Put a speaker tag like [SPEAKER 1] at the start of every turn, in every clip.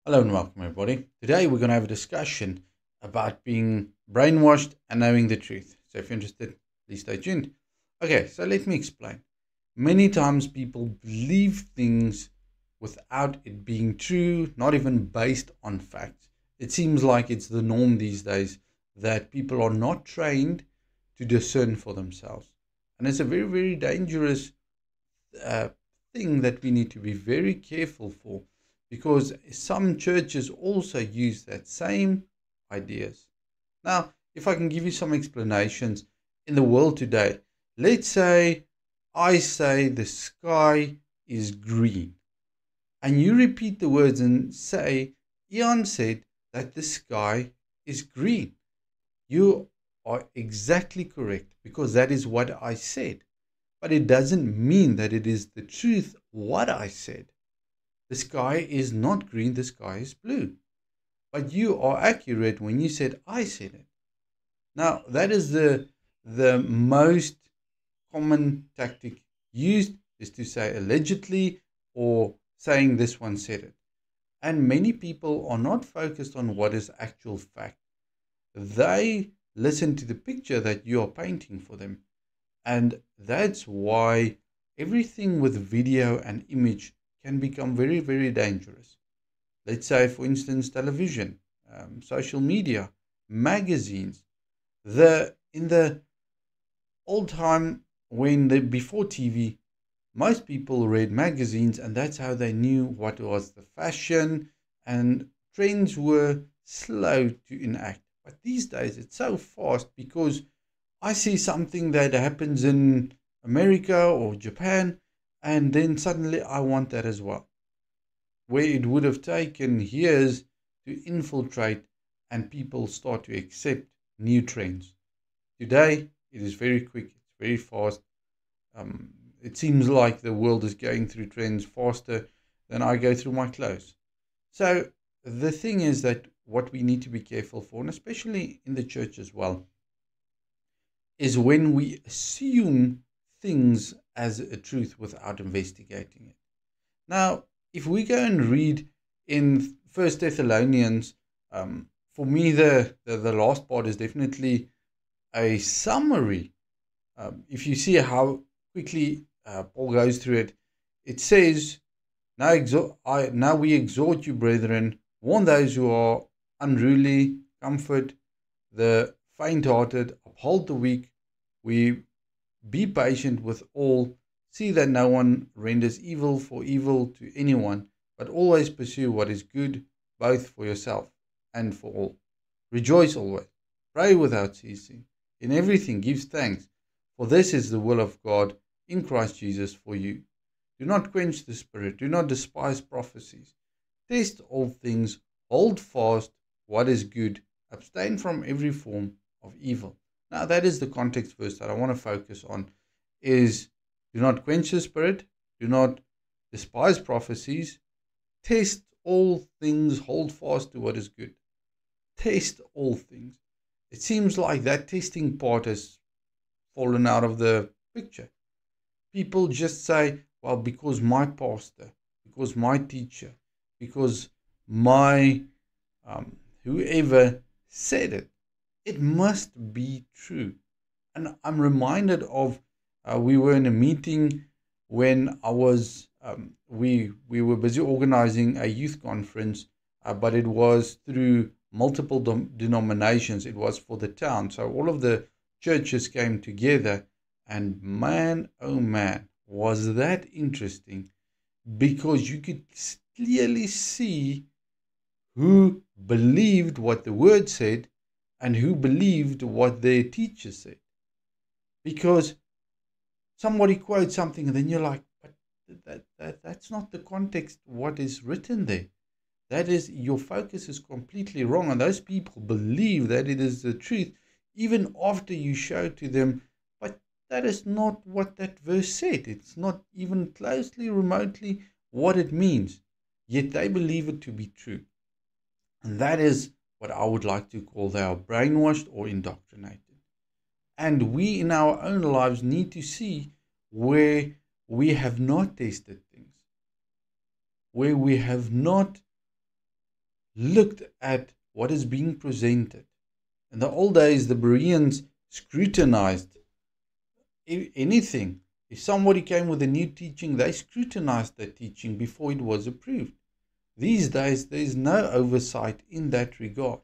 [SPEAKER 1] Hello and welcome, everybody. Today we're going to have a discussion about being brainwashed and knowing the truth. So if you're interested, please stay tuned. Okay, so let me explain. Many times people believe things without it being true, not even based on facts. It seems like it's the norm these days that people are not trained to discern for themselves. And it's a very, very dangerous uh, thing that we need to be very careful for, because some churches also use that same ideas. Now, if I can give you some explanations in the world today, let's say I say the sky is green, and you repeat the words and say, Ian said that the sky is green. You are exactly correct because that is what I said. But it doesn't mean that it is the truth what I said. The sky is not green, the sky is blue. But you are accurate when you said I said it. Now, that is the most common tactic used, is to say allegedly or saying this one said it. And many people are not focused on what is actual fact. They listen to the picture that you are painting for them. And that's why everything with video and image can become very, very dangerous. Let's say, for instance, television, social media, magazines. In the old time, before TV, most people read magazines, and that's how they knew what was the fashion, and trends were slow to enact. But these days, it's so fast because I see something that happens in America or Japan, and then suddenly I want that as well. Where it would have taken years to infiltrate and people start to accept new trends. Today, it is very quick, it's very fast. It seems like the world is going through trends faster than I go through my clothes. So, the thing is that what we need to be careful for, and especially in the church as well, is when we assume things as a truth without investigating it. Now, if we go and read in First Thessalonians, for me, the last part is definitely a summary. If you see how quickly Paul goes through it, it says, now we exhort you, brethren, warn those who are unruly, comfort the faint-hearted, uphold the weak. We be patient with all. See that no one renders evil for evil to anyone, but always pursue what is good, both for yourself and for all. Rejoice always. Pray without ceasing. In everything give thanks, for this is the will of God in Christ Jesus for you. Do not quench the spirit. Do not despise prophecies. Test all things. Hold fast what is good. Abstain from every form of evil. Now, that is the context verse that I want to focus on, is do not quench the spirit. Do not despise prophecies. Test all things. Hold fast to what is good. Test all things. It seems like that testing part has fallen out of the picture. People just say, well, because my pastor, because my teacher, because my whoever said it, it must be true. And I'm reminded of we were in a meeting when I was we were busy organizing a youth conference, but it was through multiple denominations. It was for the town, so all of the churches came together, and man, oh man, was that interesting, because you could clearly see who believed what the word said and who believed what their teacher said. Because somebody quotes something and then you're like, but that's not the context what is written there. That is, your focus is completely wrong, and those people believe that it is the truth even after you show to them, but that is not what that verse said. It's not even closely, remotely what it means, yet they believe it to be true. And that is what I would like to call they are brainwashed or indoctrinated. And we in our own lives need to see where we have not tested things, where we have not looked at what is being presented. In the old days, the Bereans scrutinized anything. If somebody came with a new teaching, they scrutinized that teaching before it was approved. These days, there is no oversight in that regard.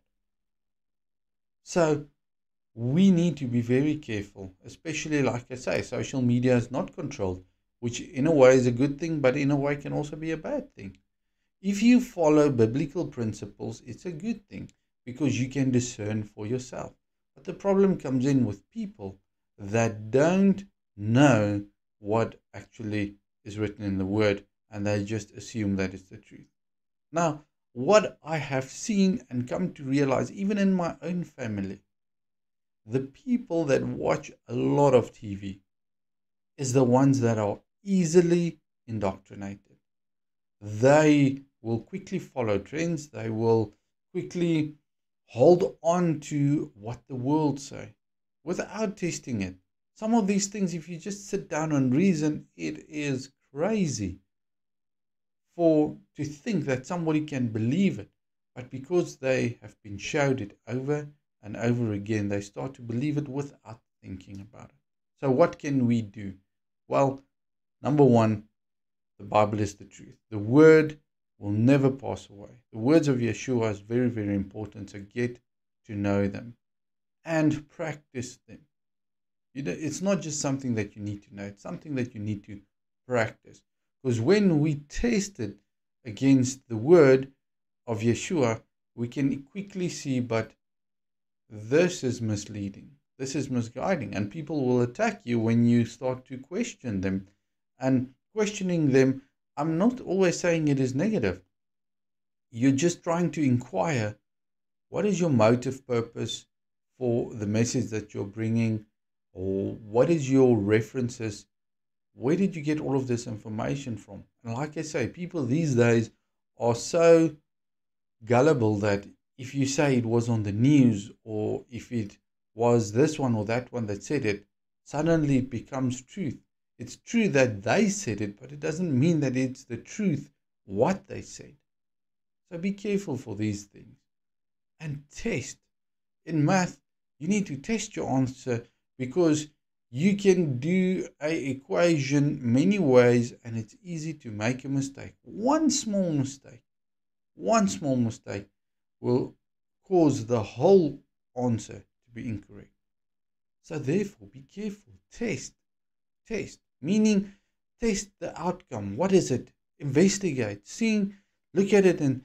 [SPEAKER 1] So we need to be very careful, especially, like I say, social media is not controlled, which in a way is a good thing, but in a way can also be a bad thing. If you follow biblical principles, it's a good thing because you can discern for yourself. But the problem comes in with people that don't know what actually is written in the Word and they just assume that it's the truth. Now, what I have seen and come to realize, even in my own family, the people that watch a lot of TV is the ones that are easily indoctrinated. They will quickly follow trends. They will quickly hold on to what the world say without testing it. Some of these things, if you just sit down and reason, it is crazy to think that somebody can believe it. But because they have been showed it over and over again, they start to believe it without thinking about it. So what can we do? Well, number one, the Bible is the truth. The Word will never pass away. The words of Yeshua is very, very important. So get to know them and practice them. It's not just something that you need to know. It's something that you need to practice. Because when we test it against the word of Yeshua, we can quickly see, but this is misleading. This is misguiding. And people will attack you when you start to question them. And questioning them, I'm not always saying it is negative. You're just trying to inquire, what is your motive purpose for the message that you're bringing? Or what is your references? Where did you get all of this information from? And like I say, people these days are so gullible that if you say it was on the news or if it was this one or that one that said it, suddenly it becomes truth. It's true that they said it, but it doesn't mean that it's the truth what they said. So be careful for these things. And test. In math, you need to test your answer because you can do an equation many ways and it's easy to make a mistake. One small mistake will cause the whole answer to be incorrect. So therefore, be careful. Test. Meaning, test the outcome. What is it? Investigate. Look at it and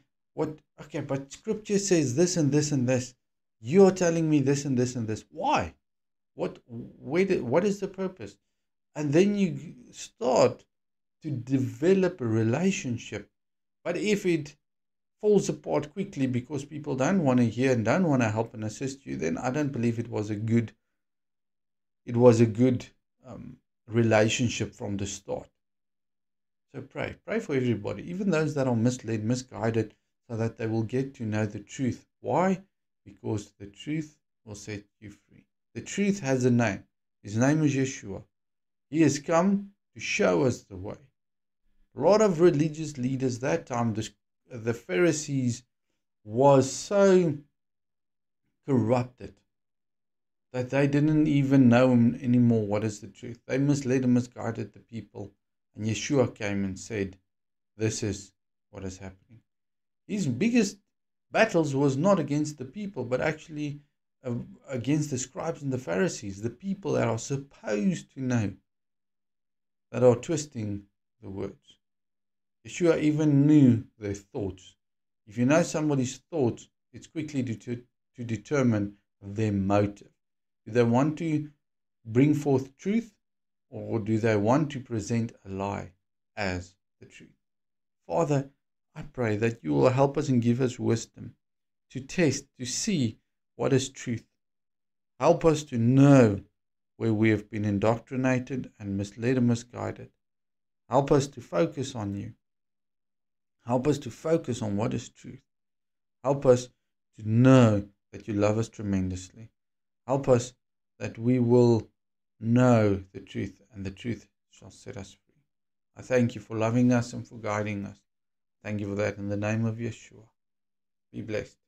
[SPEAKER 1] okay, but scripture says this and this and this. You're telling me this and this and this. Why? What is the purpose? And then you start to develop a relationship. But if it falls apart quickly because people don't want to hear and don't want to help and assist you, then I don't believe it was a good relationship from the start. So pray for everybody, even those that are misled, misguided, so that they will get to know the truth. Why? Because the truth will set you free. The truth has a name. His name is Yeshua. He has come to show us the way. A lot of religious leaders that time, the Pharisees, was so corrupted that they didn't even know anymore what is the truth. They misled and misguided the people. And Yeshua came and said, this is what is happening. His biggest battles was not against the people, but actually against the scribes and the Pharisees, the people that are supposed to know, that are twisting the words. Yeshua even knew their thoughts. If you know somebody's thoughts, it's quickly to determine their motive. Do they want to bring forth truth, or do they want to present a lie as the truth? Father, I pray that you will help us and give us wisdom to test, to see what is truth. Help us to know where we have been indoctrinated and misled and misguided. Help us to focus on you. Help us to focus on what is truth. Help us to know that you love us tremendously. Help us that we will know the truth, and the truth shall set us free. I thank you for loving us and for guiding us. Thank you for that in the name of Yeshua. Be blessed.